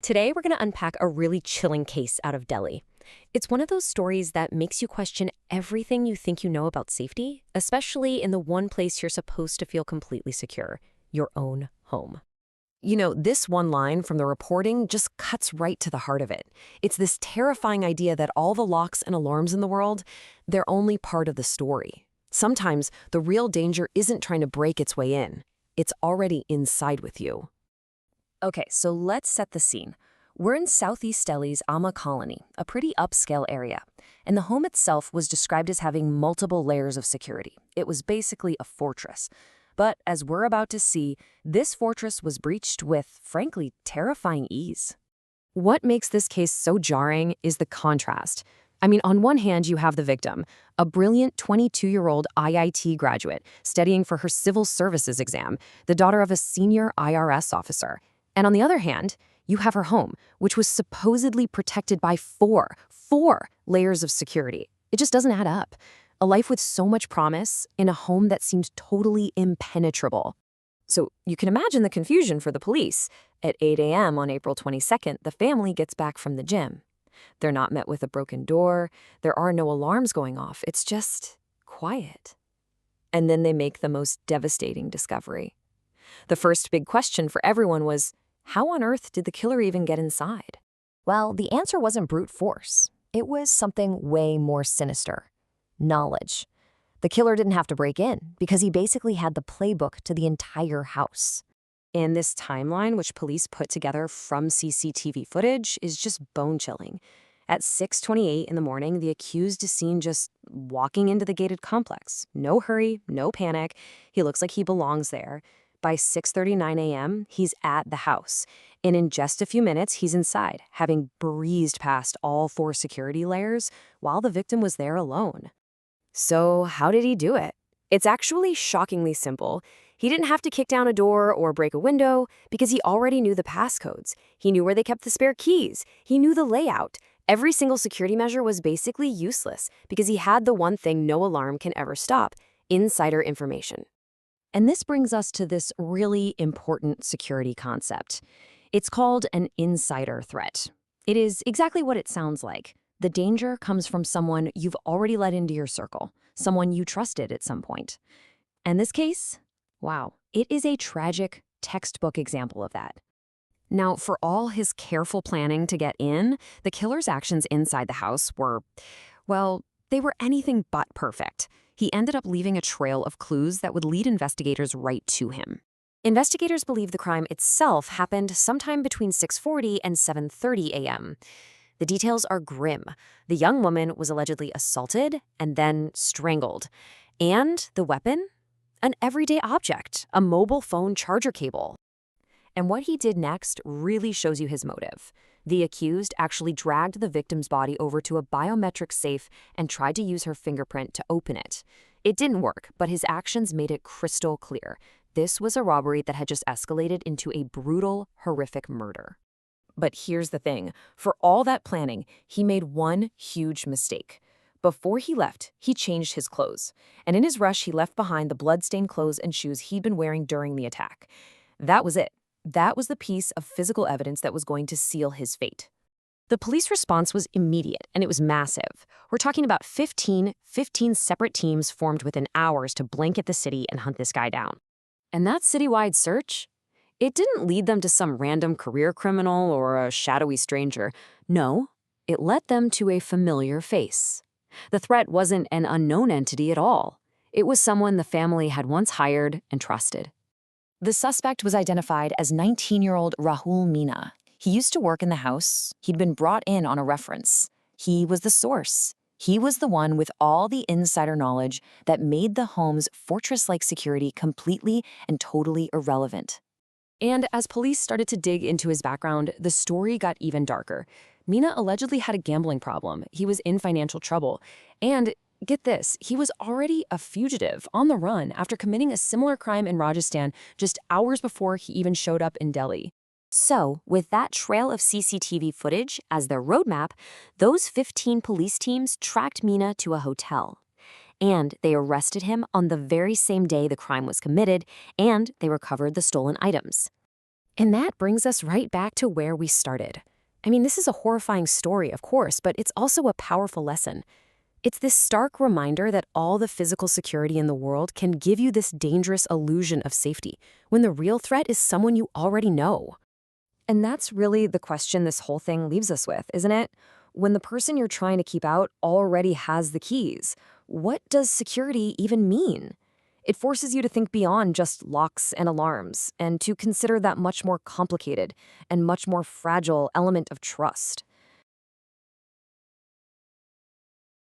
Today, we're going to unpack a really chilling case out of Delhi. It's one of those stories that makes you question everything you think you know about safety, especially in the one place you're supposed to feel completely secure, your own home. This one line from the reporting just cuts right to the heart of it. It's this terrifying idea that all the locks and alarms in the world, they're only part of the story. Sometimes the real danger isn't trying to break its way in. It's already inside with you. Okay, so let's set the scene. We're in Southeast Delhi's Amma colony, a pretty upscale area, and the home itself was described as having multiple layers of security. It was basically a fortress. But as we're about to see, this fortress was breached with, frankly, terrifying ease. What makes this case so jarring is the contrast. On one hand, you have the victim, a brilliant 22-year-old IIT graduate studying for her civil services exam, the daughter of a senior IRS officer. And on the other hand, you have her home, which was supposedly protected by four layers of security. It just doesn't add up. A life with so much promise in a home that seemed totally impenetrable. So you can imagine the confusion for the police. At 8 a.m. on April 22nd, the family gets back from the gym. They're not met with a broken door. There are no alarms going off. It's just quiet. And then they make the most devastating discovery. The first big question for everyone was, how on earth did the killer even get inside? Well, the answer wasn't brute force. It was something way more sinister. Knowledge. The killer didn't have to break in because he basically had the playbook to the entire house. And this timeline, which police put together from CCTV footage, is just bone-chilling. At 6:28 in the morning, the accused is seen just walking into the gated complex. No hurry, no panic. He looks like he belongs there. By 6:39 a.m., he's at the house. And in just a few minutes, he's inside, having breezed past all four security layers while the victim was there alone. So how did he do it? It's actually shockingly simple. He didn't have to kick down a door or break a window because he already knew the passcodes. He knew where they kept the spare keys. He knew the layout. Every single security measure was basically useless because he had the one thing no alarm can ever stop: insider information. And this brings us to this really important security concept. It's called an insider threat. It is exactly what it sounds like. The danger comes from someone you've already let into your circle, someone you trusted at some point. And this case, wow, it is a tragic textbook example of that. Now, for all his careful planning to get in, the killer's actions inside the house were, well, they were anything but perfect. He ended up leaving a trail of clues that would lead investigators right to him. Investigators believe the crime itself happened sometime between 6:40 and 7:30 a.m. The details are grim. The young woman was allegedly assaulted and then strangled. And the weapon? An everyday object, a mobile phone charger cable. And what he did next really shows you his motive. The accused actually dragged the victim's body over to a biometric safe and tried to use her fingerprint to open it. It didn't work, but his actions made it crystal clear. This was a robbery that had just escalated into a brutal, horrific murder. But here's the thing. For all that planning, he made one huge mistake. Before he left, he changed his clothes. And in his rush, he left behind the blood-stained clothes and shoes he'd been wearing during the attack. That was it. That was the piece of physical evidence that was going to seal his fate. The police response was immediate, and it was massive. We're talking about 15 separate teams formed within hours to blanket the city and hunt this guy down. And that citywide search, it didn't lead them to some random career criminal or a shadowy stranger. No, it led them to a familiar face. The threat wasn't an unknown entity at all. It was someone the family had once hired and trusted. The suspect was identified as 19-year-old Rahul Meena. He used to work in the house. He'd been brought in on a reference. He was the source. He was the one with all the insider knowledge that made the home's fortress-like security completely and totally irrelevant. And as police started to dig into his background, the story got even darker. Meena allegedly had a gambling problem. He was in financial trouble. And get this, he was already a fugitive on the run after committing a similar crime in Rajasthan just hours before he even showed up in Delhi. So, with that trail of CCTV footage as their roadmap, those 15 police teams tracked Meena to a hotel. And they arrested him on the very same day the crime was committed, and they recovered the stolen items. And that brings us right back to where we started. I mean, this is a horrifying story, of course, but it's also a powerful lesson. It's this stark reminder that all the physical security in the world can give you this dangerous illusion of safety, when the real threat is someone you already know. And that's really the question this whole thing leaves us with, isn't it? When the person you're trying to keep out already has the keys, what does security even mean? It forces you to think beyond just locks and alarms, and to consider that much more complicated and much more fragile element of trust.